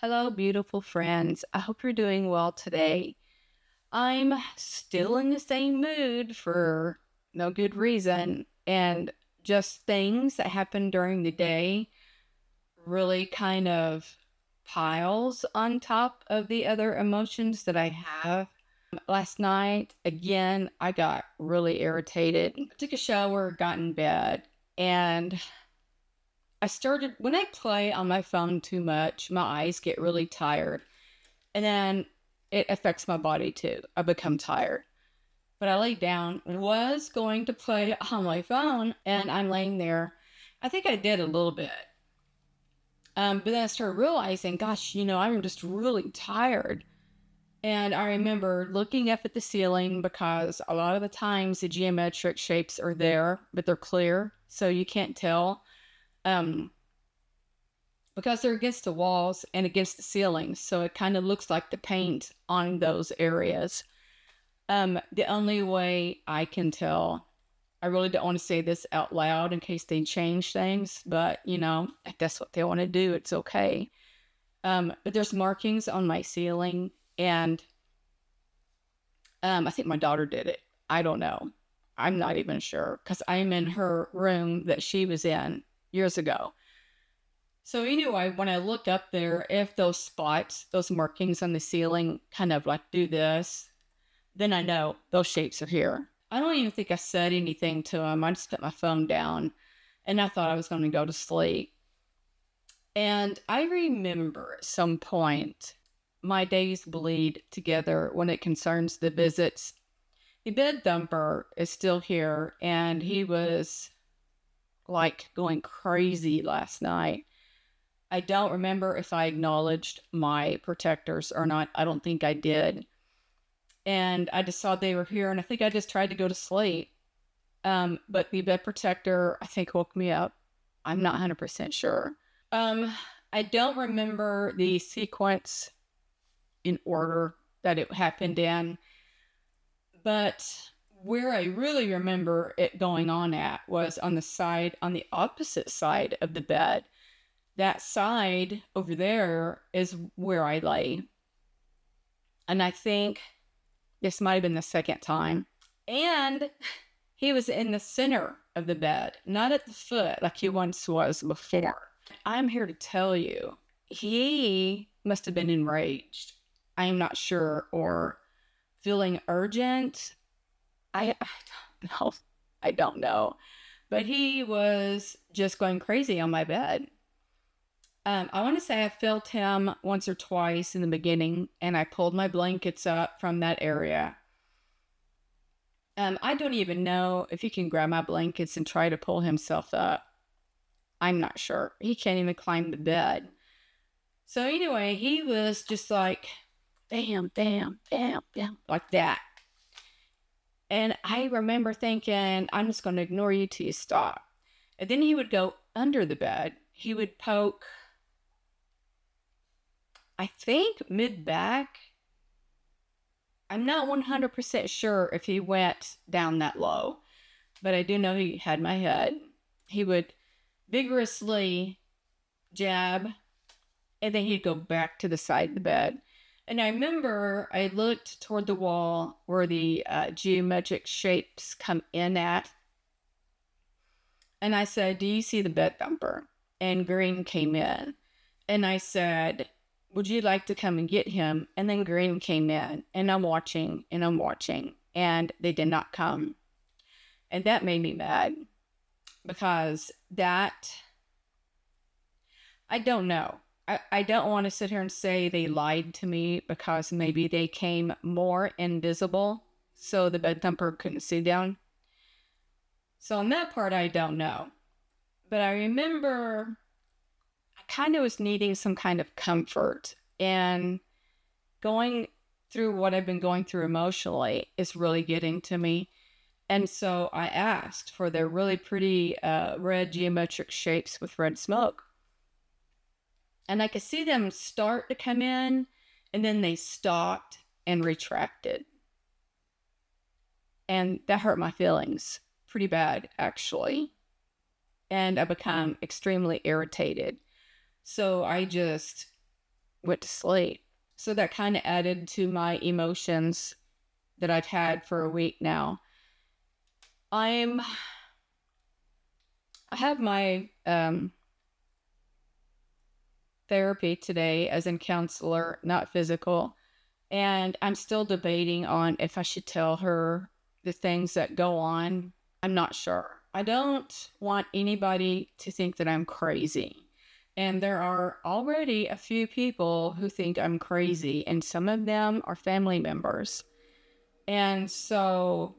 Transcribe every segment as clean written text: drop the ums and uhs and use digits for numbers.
Hello, beautiful friends. I hope you're doing well today. I'm still in the same mood for no good reason, and just things that happen during the day really kind of piles on top of the other emotions that I have. Last night, again, I got really irritated. I took a shower, got in bed, and when I play on my phone too much, my eyes get really tired. And then it affects my body too. I become tired. But I laid down, was going to play on my phone, and I'm laying there. I think I did a little bit. But then I started realizing, gosh, I'm just really tired. And I remember looking up at the ceiling because a lot of the times the geometric shapes are there, but they're clear, so you can't tell. Um, because they're against the walls and against the ceilings, so it kind of looks like the paint on those areas. The only way I can tell, I really don't want to say this out loud in case they change things, but if that's what they want to do, it's okay. But there's markings on my ceiling, and I think my daughter did it. I don't know. I'm not even sure because I'm in her room that she was in years ago. So anyway, when I look up there, if those spots, those markings on the ceiling kind of like do this, then I know those shapes are here. I don't even think I said anything to him. I just put my phone down and I thought I was going to go to sleep. And I remember at some point, my days bleed together when it concerns the visits. The bed thumper is still here, and he was like going crazy last night. I don't remember if I acknowledged my protectors or not. I don't think I did. And I just saw they were here, and I think I just tried to go to sleep. But the bed protector, I think, woke me up. I'm not 100% sure. I don't remember the sequence in order that it happened in, but where I really remember it going on at was on the opposite side of the bed. That side over there is where I lay. And I think this might have been the second time. And he was in the center of the bed, not at the foot like he once was before. I'm here to tell you, he must have been enraged. I am not sure, or feeling urgent. I don't know. I don't know. But he was just going crazy on my bed. I want to say I felt him once or twice in the beginning, and I pulled my blankets up from that area. I don't even know if he can grab my blankets and try to pull himself up. I'm not sure. He can't even climb the bed. So anyway, he was just like, bam, bam, bam, bam, like that. And I remember thinking, I'm just going to ignore you till you stop. And then he would go under the bed. He would poke, I think, mid-back. I'm not 100% sure if he went down that low, but I do know he had my head. He would vigorously jab, and then he'd go back to the side of the bed. And I remember I looked toward the wall where the geometric shapes come in at. And I said, do you see the bed thumper? And Green came in. And I said, would you like to come and get him? And then Green came in. And I'm watching, and I'm watching. And they did not come. And that made me mad. Because I don't know. I don't want to sit here and say they lied to me, because maybe they came more invisible so the bed thumper couldn't see down. So on that part, I don't know. But I remember I kind of was needing some kind of comfort, and going through what I've been going through emotionally is really getting to me. And so I asked for their really pretty red geometric shapes with red smoke. And I could see them start to come in, and then they stopped and retracted. And that hurt my feelings pretty bad, actually. And I become extremely irritated. So I just went to sleep. So that kind of added to my emotions that I've had for a week now. I have my therapy today, as in counselor, not physical. And I'm still debating on if I should tell her the things that go on. I'm not sure. I don't want anybody to think that I'm crazy. And there are already a few people who think I'm crazy, and some of them are family members. And so,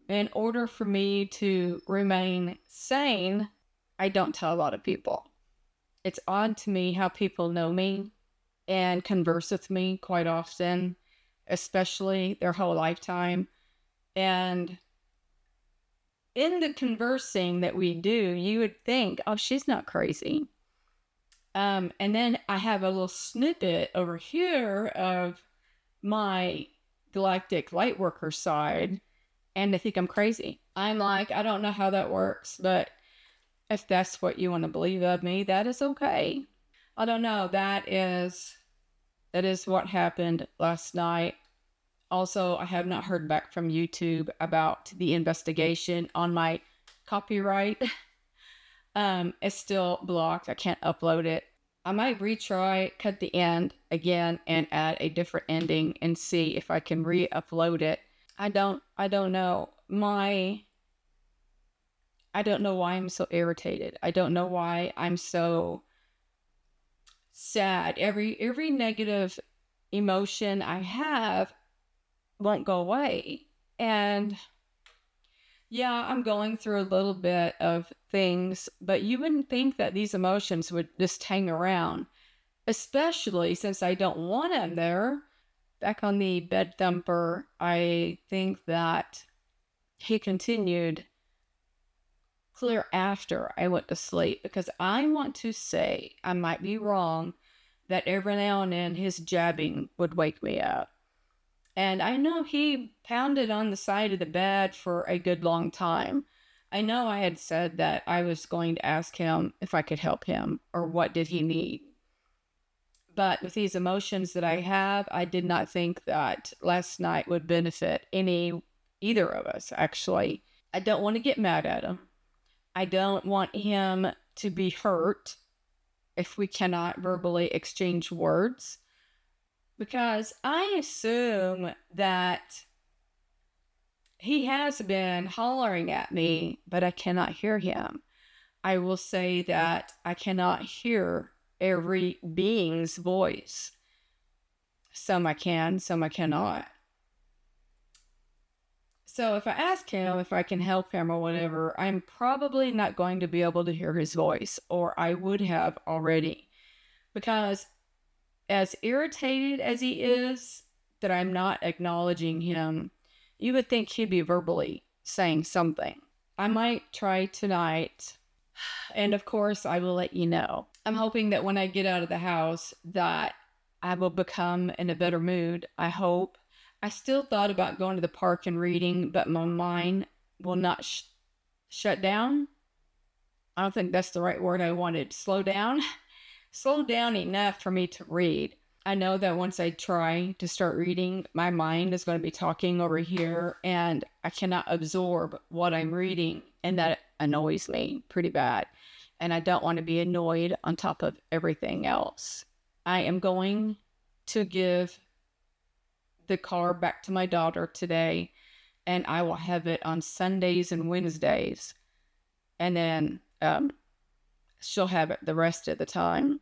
in order for me to remain sane, I don't tell a lot of people. It's odd to me how people know me and converse with me quite often, especially their whole lifetime. And in the conversing that we do, you would think, oh, she's not crazy. And then I have a little snippet over here of my galactic lightworker side, and they think I'm crazy. I'm like, I don't know how that works, but if that's what you want to believe of me, that is okay. I don't know. That is what happened last night. Also, I have not heard back from YouTube about the investigation on my copyright. It's still blocked. I can't upload it. I might retry, cut the end again, and add a different ending and see if I can re-upload it. I don't know. I don't know why I'm so irritated. I don't know why I'm so sad. Every negative emotion I have won't go away. And yeah, I'm going through a little bit of things, but you wouldn't think that these emotions would just hang around, especially since I don't want them there. Back on the bed thumper, I think that he continued clear after I went to sleep, because I want to say, I might be wrong, that every now and then his jabbing would wake me up. And I know he pounded on the side of the bed for a good long time. I know I had said that I was going to ask him if I could help him or what did he need. But with these emotions that I have, I did not think that last night would benefit either of us, actually. I don't want to get mad at him. I don't want him to be hurt if we cannot verbally exchange words. Because I assume that he has been hollering at me, but I cannot hear him. I will say that I cannot hear every being's voice. Some I can, some I cannot. So if I ask him if I can help him or whatever, I'm probably not going to be able to hear his voice, or I would have already. Because as irritated as he is that I'm not acknowledging him, you would think he'd be verbally saying something. I might try tonight, and of course I will let you know. I'm hoping that when I get out of the house that I will become in a better mood. I hope. I still thought about going to the park and reading, but my mind will not shut down. I don't think that's the right word I wanted. Slow down. Slow down enough for me to read. I know that once I try to start reading, my mind is going to be talking over here and I cannot absorb what I'm reading, and that annoys me pretty bad. And I don't want to be annoyed on top of everything else. I am going to give the car back to my daughter today, and I will have it on Sundays and Wednesdays. And then she'll have it the rest of the time.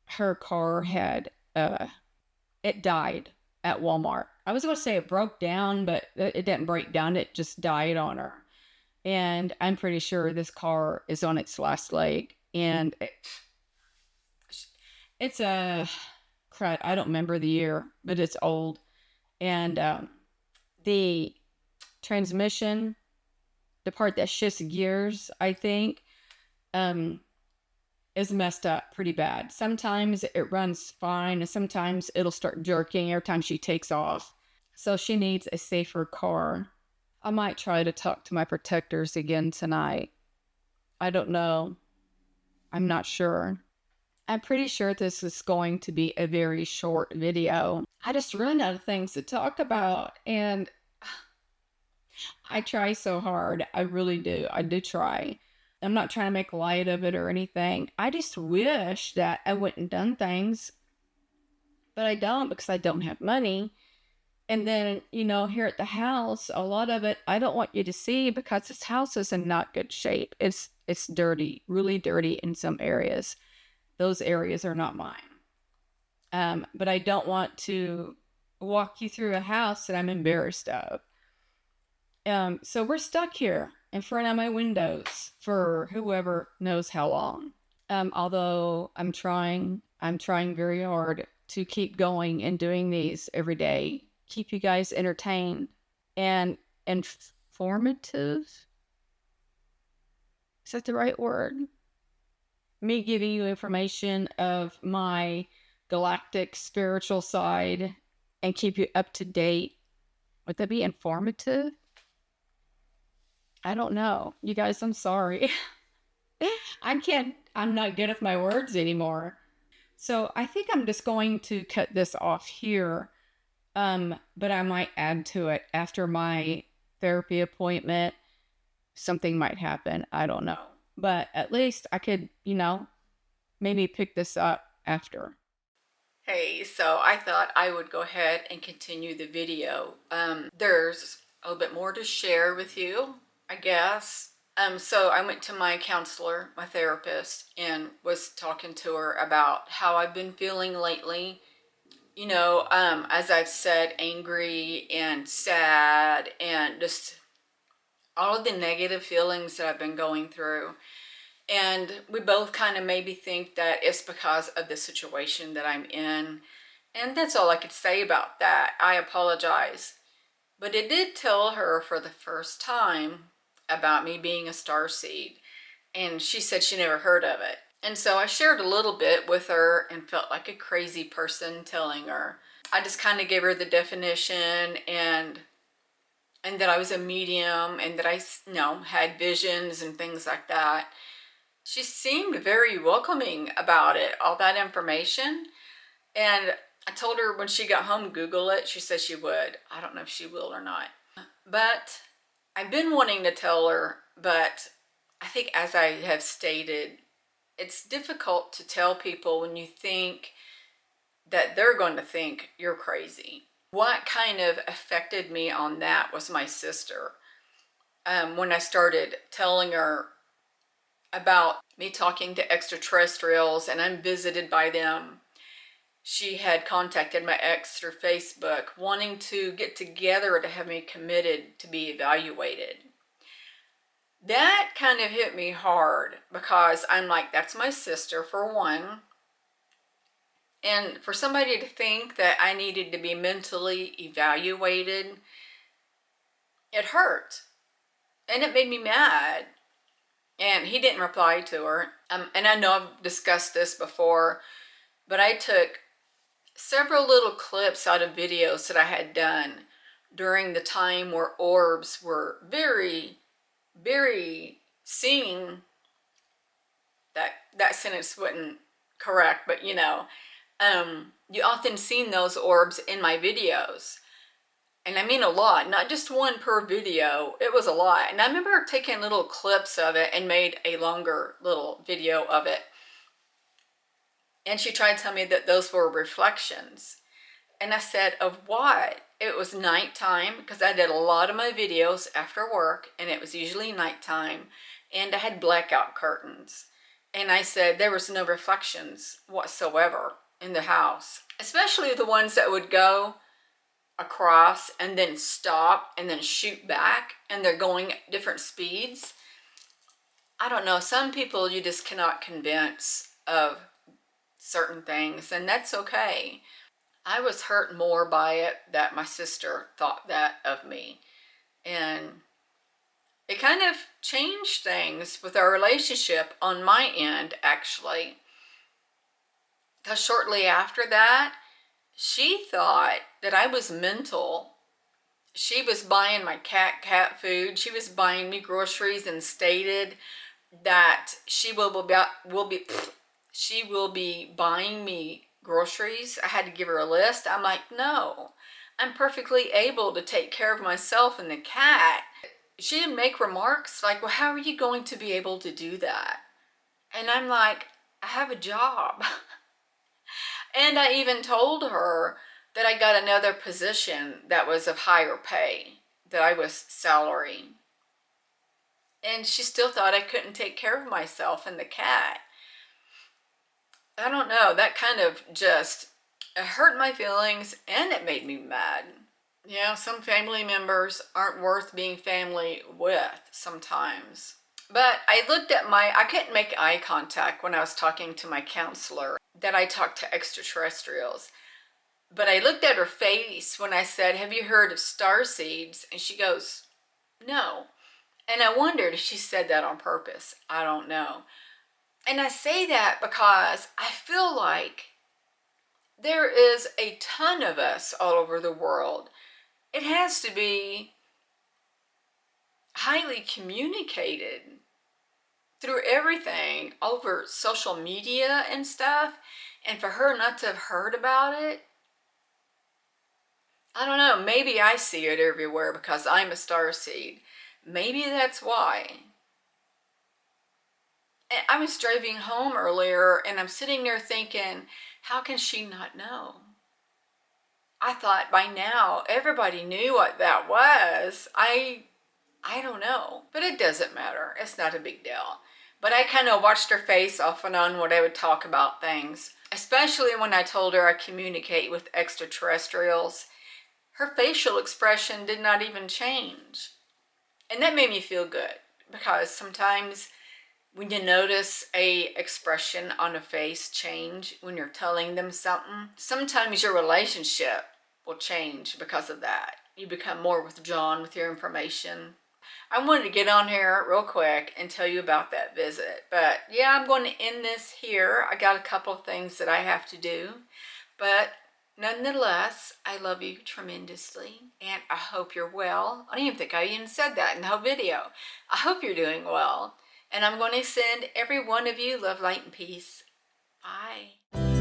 Her car had, it died at Walmart. I was going to say it broke down, but it didn't break down. It just died on her. And I'm pretty sure this car is on its last leg. And it's a, crud, I don't remember the year, but it's old. And the transmission, the part that shifts gears, I think, is messed up pretty bad. Sometimes it runs fine, and sometimes it'll start jerking every time she takes off. So she needs a safer car. I might try to talk to my protectors again tonight. I don't know. I'm not sure. I'm pretty sure this is going to be a very short video. I just run out of things to talk about, and I try so hard. I really do. I do try. I'm not trying to make light of it or anything. I just wish that I went and done things, but I don't because I don't have money. And then, here at the house, a lot of it I don't want you to see because this house is in not good shape. It's dirty, really dirty in some areas. Those areas are not mine. But I don't want to walk you through a house that I'm embarrassed of. So we're stuck here in front of my windows for whoever knows how long. Although I'm trying very hard to keep going and doing these every day, keep you guys entertained and informative. Is that the right word? Me giving you information of my galactic spiritual side and keep you up to date. Would that be informative? I don't know. You guys, I'm sorry. I'm not good at my words anymore. So I think I'm just going to cut this off here. But I might add to it after my therapy appointment. Something might happen. I don't know. But at least I could, maybe pick this up after. Hey, so I thought I would go ahead and continue the video. There's a little bit more to share with you, I guess. So I went to my counselor, my therapist, and was talking to her about how I've been feeling lately. As I've said, angry and sad and just all of the negative feelings that I've been going through. And we both kind of maybe think that it's because of the situation that I'm in. And that's all I could say about that. I apologize. But it did tell her for the first time about me being a starseed. And she said she never heard of it. And so I shared a little bit with her and felt like a crazy person telling her. I just kind of gave her the definition and that I was a medium and that I, had visions and things like that. She seemed very welcoming about it, all that information. And I told her when she got home, Google it. She said she would. I don't know if she will or not. But I've been wanting to tell her, but I think as I have stated, it's difficult to tell people when you think that they're going to think you're crazy. What kind of affected me on that was my sister. When I started telling her about me talking to extraterrestrials and I'm visited by them, she had contacted my ex through Facebook wanting to get together to have me committed to be evaluated. That kind of hit me hard because I'm like, that's my sister for one. And for somebody to think that I needed to be mentally evaluated, it hurt. And it made me mad. And he didn't reply to her. And I know I've discussed this before, but I took several little clips out of videos that I had done during the time where orbs were very, very seen. That sentence wasn't correct, but you often seen those orbs in my videos. And I mean a lot, not just one per video. It was a lot. And I remember taking little clips of it and made a longer little video of it. And she tried to tell me that those were reflections. And I said, of what? It was nighttime because I did a lot of my videos after work and it was usually nighttime. And I had blackout curtains. And I said there was no reflections whatsoever in the house. Especially the ones that would go across and then stop and then shoot back. And they're going at different speeds. I don't know. Some people you just cannot convince of certain things, and that's okay. I was hurt more by it that my sister thought that of me, and it kind of changed things with our relationship on my end, actually, because shortly after that she thought that I was mental. She was buying my cat food. She was buying me groceries and stated that she she will be buying me groceries. I had to give her a list. I'm like, no, I'm perfectly able to take care of myself and the cat. She didn't make remarks like, well, how are you going to be able to do that? And I'm like, I have a job. And I even told her that I got another position that was of higher pay, that I was salary. And she still thought I couldn't take care of myself and the cat. I don't know, that kind of just hurt my feelings and it made me mad. Yeah, some family members aren't worth being family with sometimes. But I looked at I couldn't make eye contact when I was talking to my counselor that I talked to extraterrestrials. But I looked at her face when I said, have you heard of star seeds? And she goes, no. And I wondered if she said that on purpose. I don't know. And I say that because I feel like there is a ton of us all over the world. It has to be highly communicated through everything over social media and stuff. And for her not to have heard about it, I don't know, maybe I see it everywhere because I'm a starseed. Maybe that's why. And I was driving home earlier and I'm sitting there thinking, how can she not know? I thought by now everybody knew what that was. I don't know, but it doesn't matter. It's not a big deal. But I kind of watched her face off and on when I would talk about things, especially when I told her I communicate with extraterrestrials. Her facial expression did not even change. And that made me feel good because sometimes when you notice a expression on a face change when you're telling them something, sometimes your relationship will change because of that. You become more withdrawn with your information. I wanted to get on here real quick and tell you about that visit. But yeah, I'm going to end this here. I got a couple of things that I have to do. But nonetheless, I love you tremendously. And I hope you're well. I don't even think I even said that in the whole video. I hope you're doing well. And I'm going to send every one of you love, light, and peace. Bye.